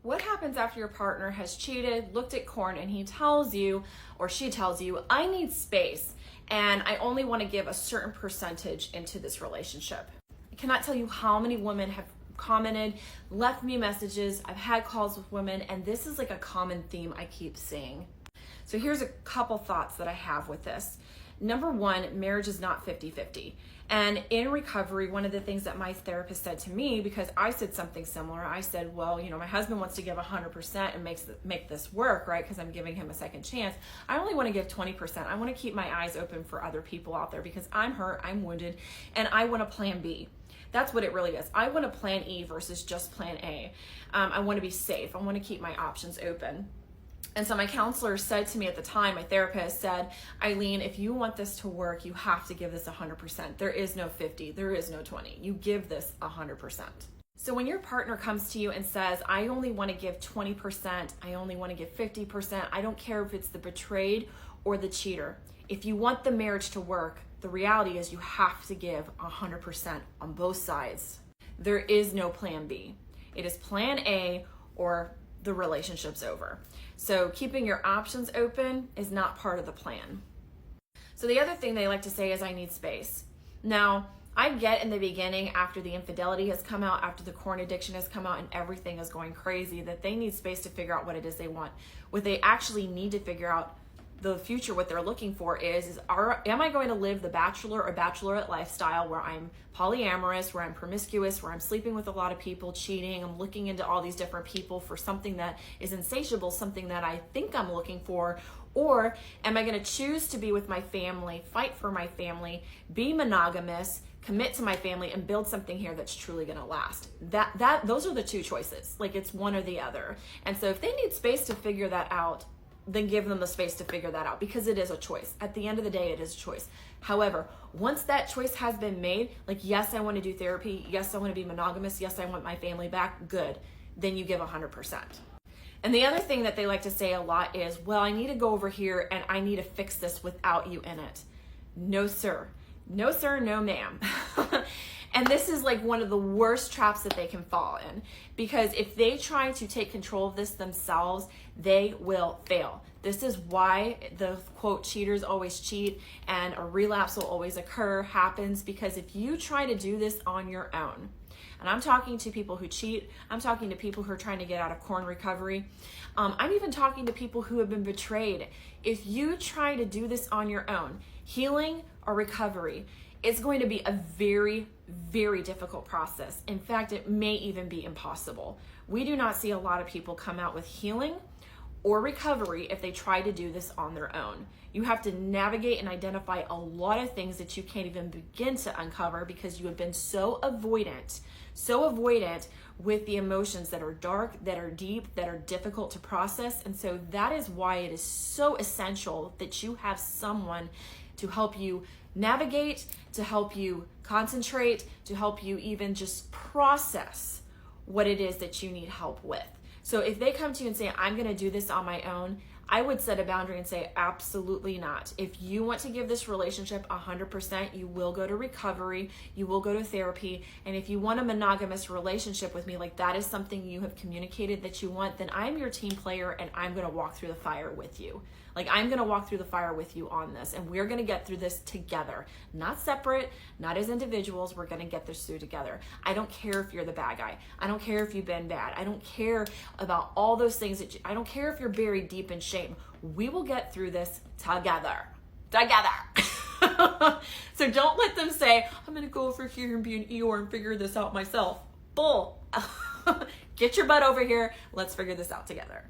What happens after your partner has cheated, looked at corn, and he tells you, or she tells you, I need space and I only want to give a certain percentage into this relationship? I cannot tell you how many women have commented, left me messages. I've had calls with women, and this is like a common theme I keep seeing. So here's a couple thoughts that I have with this. Number one, marriage is not 50-50. And in recovery, one of the things that my therapist said to me, because I said something similar, I said, well, my husband wants to give 100% and make this work, right? Because I'm giving him a second chance. I only want to give 20%. I want to keep my eyes open for other people out there because I'm hurt, I'm wounded, and I want a plan B. That's what it really is. I want a plan E versus just plan A. I want to be safe. I want to keep my options open. And so my counselor said to me at the time, my therapist said, Eileen, if you want this to work, you have to give this 100%. There is no 50, there is no 20. You give this 100%. So when your partner comes to you and says, I only want to give 20%, I only want to give 50%, I don't care if it's the betrayed or the cheater. If you want the marriage to work, the reality is you have to give 100% on both sides. There is no plan B. It is plan A or the relationship's over. So keeping your options open is not part of the plan. So the other thing they like to say is, I need space. Now, I get in the beginning, after the infidelity has come out, after the corn addiction has come out and everything is going crazy, that they need space to figure out what it is they want. What they actually need to figure out, the future, what they're looking for am I going to live the bachelor or bachelorette lifestyle where I'm polyamorous, where I'm promiscuous, where I'm sleeping with a lot of people, cheating, I'm looking into all these different people for something that is insatiable, something that I think I'm looking for, or am I going to choose to be with my family, fight for my family, be monogamous, commit to my family, and build something here that's truly going to last? Those are the two choices. Like, it's one or the other. And so if they need space to figure that out, then give them the space to figure that out, because it is a choice. At the end of the day, it is a choice. However, once that choice has been made, like, yes, I want to do therapy, yes, I want to be monogamous, yes, I want my family back, good, then you give 100%. And the other thing that they like to say a lot is, well, I need to go over here and I need to fix this without you in it. No, sir. No, sir, no, ma'am. And this is like one of the worst traps that they can fall in, because if they try to take control of this themselves, they will fail. This is why the quote, cheaters always cheat and a relapse will always occur, happens because if you try to do this on your own, and I'm talking to people who cheat, I'm talking to people who are trying to get out of corn recovery, I'm even talking to people who have been betrayed. If you try to do this on your own, healing or recovery, it's going to be a very, very difficult process. In fact, it may even be impossible. We do not see a lot of people come out with healing or recovery if they try to do this on their own. You have to navigate and identify a lot of things that you can't even begin to uncover because you have been so avoidant with the emotions that are dark, that are deep, that are difficult to process. And so that is why it is so essential that you have someone to help you navigate, to help you concentrate, to help you even just process what it is that you need help with. So if they come to you and say, I'm going to do this on my own, I would set a boundary and say, absolutely not. If you want to give this relationship 100%, you will go to recovery, you will go to therapy. And if you want a monogamous relationship with me, like that is something you have communicated that you want, then I'm your team player and I'm going to walk through the fire with you. Like, I'm going to walk through the fire with you on this, and we're going to get through this together, not separate, not as individuals. We're going to get this through together. I don't care if you're the bad guy. I don't care if you've been bad. I don't care about all those things I don't care if you're buried deep in shame. We will get through this together. So don't let them say, I'm going to go over here and be an Eeyore and figure this out myself. Bull. Get your butt over here. Let's figure this out together.